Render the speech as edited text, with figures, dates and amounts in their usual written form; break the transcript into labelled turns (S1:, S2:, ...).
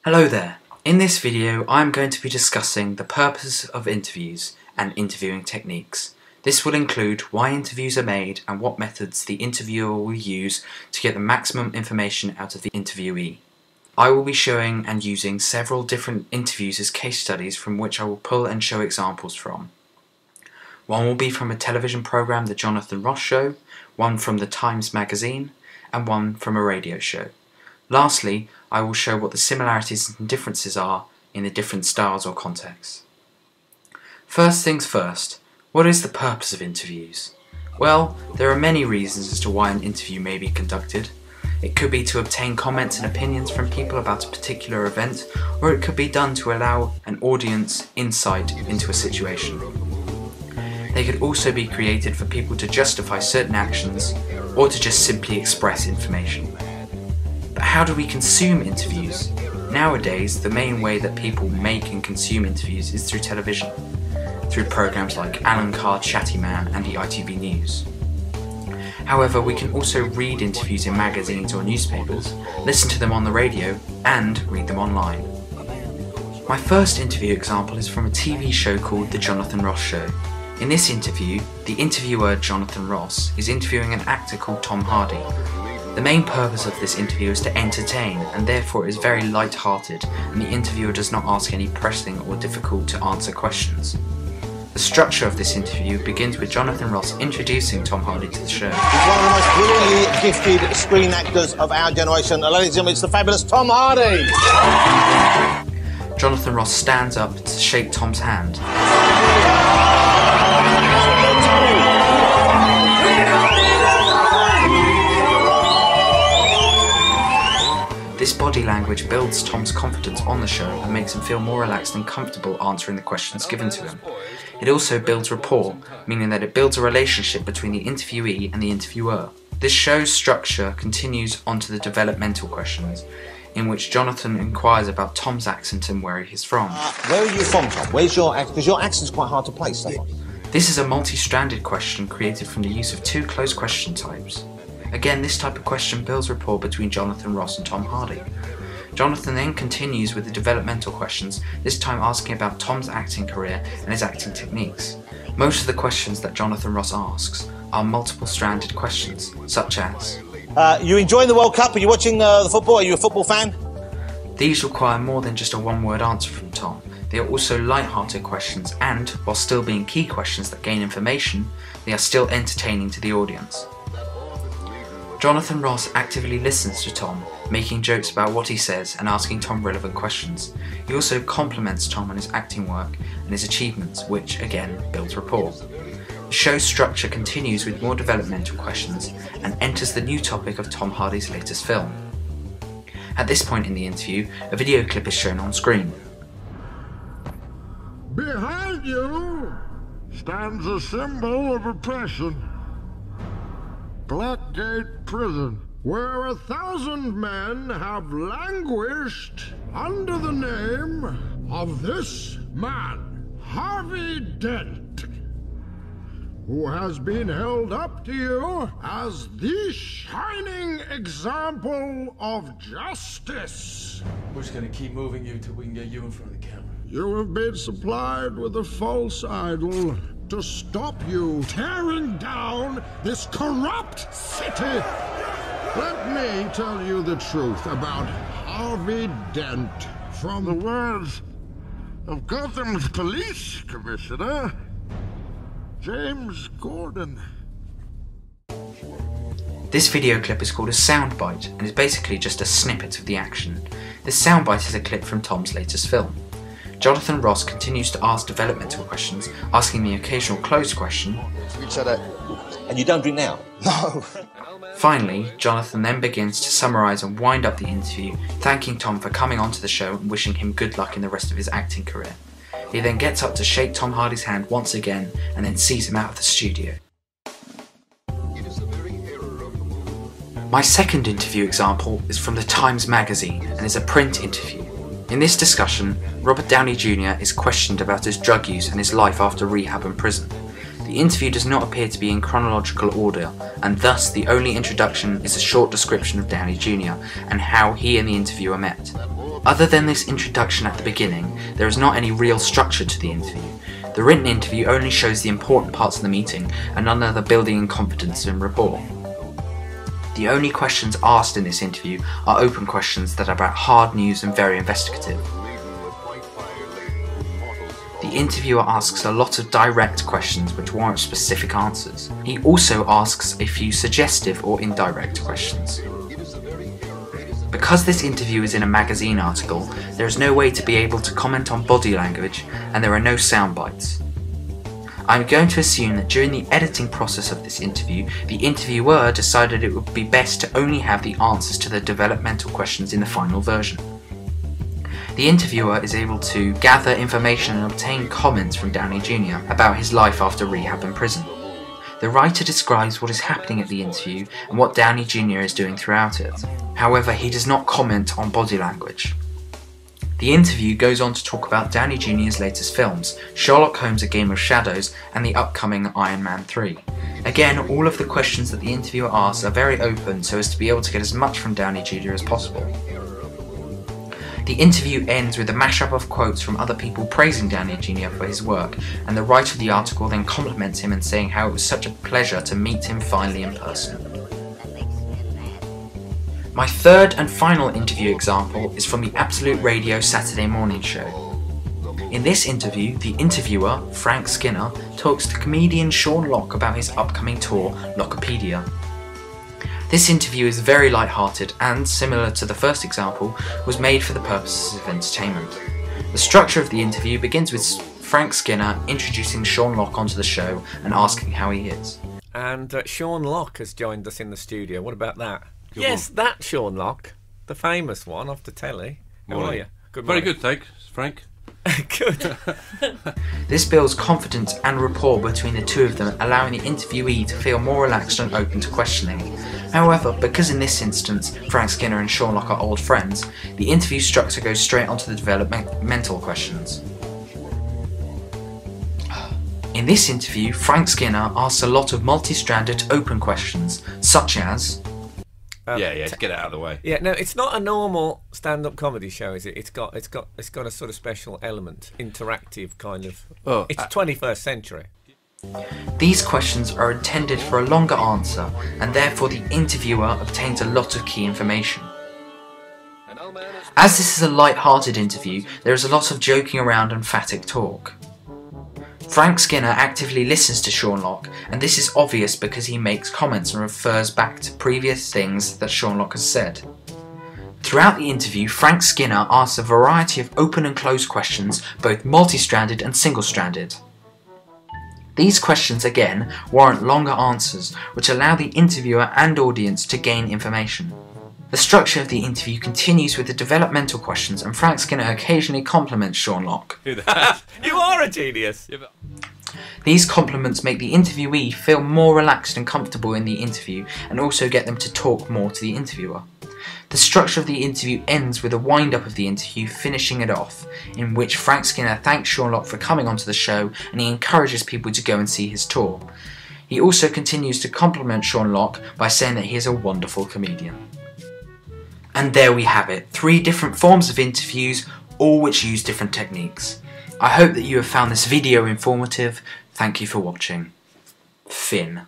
S1: Hello there. In this video I am going to be discussing the purpose of interviews and interviewing techniques. This will include why interviews are made and what methods the interviewer will use to get the maximum information out of the interviewee. I will be showing and using several different interviews as case studies from which I will pull and show examples from. One will be from a television programme, The Jonathan Ross Show, one from the Times magazine, and one from a radio show. Lastly, I will show what the similarities and differences are in the different styles or contexts. First things first, what is the purpose of interviews? Well, there are many reasons as to why an interview may be conducted. It could be to obtain comments and opinions from people about a particular event, or it could be done to allow an audience insight into a situation. They could also be created for people to justify certain actions, or to just simply express information. But how do we consume interviews? Nowadays, the main way that people make and consume interviews is through television, through programs like Alan Carr, Chatty Man and the ITV News. However, we can also read interviews in magazines or newspapers, listen to them on the radio, and read them online. My first interview example is from a TV show called The Jonathan Ross Show. In this interview, the interviewer, Jonathan Ross, is interviewing an actor called Tom Hardy. The main purpose of this interview is to entertain, and therefore is very light-hearted, and the interviewer does not ask any pressing or difficult to answer questions. The structure of this interview begins with Jonathan Ross introducing Tom Hardy to the show.
S2: He's one of the most brilliantly gifted screen actors of our generation. Ladies and gentlemen, it's the fabulous Tom Hardy!
S1: Jonathan Ross stands up to shake Tom's hand. This body language builds Tom's confidence on the show and makes him feel more relaxed and comfortable answering the questions given to him. It also builds rapport, meaning that it builds a relationship between the interviewee and the interviewer. This show's structure continues onto the developmental questions, in which Jonathan inquires about Tom's accent and where he is from.
S2: Where are you from, Tom? Where's your accent? Because your accent's quite hard to place, Stefan.
S1: This is a multi-stranded question created from the use of two close question types. Again, this type of question builds rapport between Jonathan Ross and Tom Hardy. Jonathan then continues with the developmental questions, this time asking about Tom's acting career and his acting techniques. Most of the questions that Jonathan Ross asks are multiple-stranded questions, such as...
S2: you enjoying the World Cup? Are you watching the football? Are you a football fan?
S1: These require more than just a one-word answer from Tom. They are also light-hearted questions and, while still being key questions that gain information, they are still entertaining to the audience. Jonathan Ross actively listens to Tom, making jokes about what he says and asking Tom relevant questions. He also compliments Tom on his acting work and his achievements, which, again, builds rapport. The show's structure continues with more developmental questions and enters the new topic of Tom Hardy's latest film. At this point in the interview, a video clip is shown on screen.
S3: Behind you stands a symbol of oppression. Blackgate Prison, where 1,000 men have languished under the name of this man, Harvey Dent, who has been held up to you as the shining example of justice.
S4: We're just gonna keep moving you till we can get you in front of the camera.
S3: You have been supplied with a false idol to stop you tearing down this corrupt city. Let me tell you the truth about Harvey Dent from the words of Gotham's police commissioner, James Gordon.
S1: This video clip is called a soundbite and is basically just a snippet of the action. This soundbite is a clip from Tom's latest film. Jonathan Ross continues to ask developmental questions, asking the occasional closed question.
S2: And you don't drink now? No.
S1: Finally, Jonathan then begins to summarise and wind up the interview, thanking Tom for coming onto the show and wishing him good luck in the rest of his acting career. He then gets up to shake Tom Hardy's hand once again and then sees him out of the studio. My second interview example is from the Times magazine and is a print interview. In this discussion, Robert Downey Jr. is questioned about his drug use and his life after rehab and prison. The interview does not appear to be in chronological order, and thus the only introduction is a short description of Downey Jr. and how he and the interviewer met. Other than this introduction at the beginning, there is not any real structure to the interview. The written interview only shows the important parts of the meeting and none other building in confidence and rapport. The only questions asked in this interview are open questions that are about hard news and very investigative. The interviewer asks a lot of direct questions which warrant specific answers. He also asks a few suggestive or indirect questions. Because this interview is in a magazine article, there is no way to be able to comment on body language and there are no sound bites. I'm going to assume that during the editing process of this interview, the interviewer decided it would be best to only have the answers to the developmental questions in the final version. The interviewer is able to gather information and obtain comments from Downey Jr. about his life after rehab and prison. The writer describes what is happening at the interview and what Downey Jr. is doing throughout it. However, he does not comment on body language. The interview goes on to talk about Downey Jr.'s latest films, Sherlock Holmes: A Game of Shadows and the upcoming Iron Man 3. Again, all of the questions that the interviewer asks are very open so as to be able to get as much from Downey Jr. as possible. The interview ends with a mashup of quotes from other people praising Downey Jr. for his work, and the writer of the article then compliments him and saying how it was such a pleasure to meet him finally in person. My third and final interview example is from the Absolute Radio Saturday morning show. In this interview, the interviewer, Frank Skinner, talks to comedian Sean Lock about his upcoming tour, Lockopedia. This interview is very light-hearted and, similar to the first example, was made for the purposes of entertainment. The structure of the interview begins with Frank Skinner introducing Sean Lock onto the show and asking how he is.
S5: And Sean Lock has joined us in the studio. What about that? Yes, that Sean Lock, the famous one off the telly. How are you? Good morning.
S6: Very good, thanks, Frank.
S5: Good.
S1: This builds confidence and rapport between the two of them, allowing the interviewee to feel more relaxed and open to questioning. However, because in this instance Frank Skinner and Sean Lock are old friends, the interview structure goes straight onto the developmental questions. In this interview, Frank Skinner asks a lot of multi-stranded open questions, such as...
S6: Yeah, get it out of the way.
S5: Yeah, no, it's not a normal stand-up comedy show, is it? It's got a sort of special element, interactive kind of.
S6: Oh,
S5: it's 21st century.
S1: These questions are intended for a longer answer, and therefore the interviewer obtains a lot of key information. As this is a light-hearted interview, there is a lot of joking around and emphatic talk. Frank Skinner actively listens to Sean Lock, and this is obvious because he makes comments and refers back to previous things that Sean Lock has said. Throughout the interview, Frank Skinner asks a variety of open and closed questions, both multi-stranded and single-stranded. These questions, again, warrant longer answers, which allow the interviewer and audience to gain information. The structure of the interview continues with the developmental questions, and Frank Skinner occasionally compliments Sean Lock.
S5: You are a genius!
S1: These compliments make the interviewee feel more relaxed and comfortable in the interview, and also get them to talk more to the interviewer. The structure of the interview ends with a wind-up of the interview, finishing it off, in which Frank Skinner thanks Sean Lock for coming onto the show, and he encourages people to go and see his tour. He also continues to compliment Sean Lock by saying that he is a wonderful comedian. And there we have it, 3 different forms of interviews, all which use different techniques. I hope that you have found this video informative. Thank you for watching. Finn.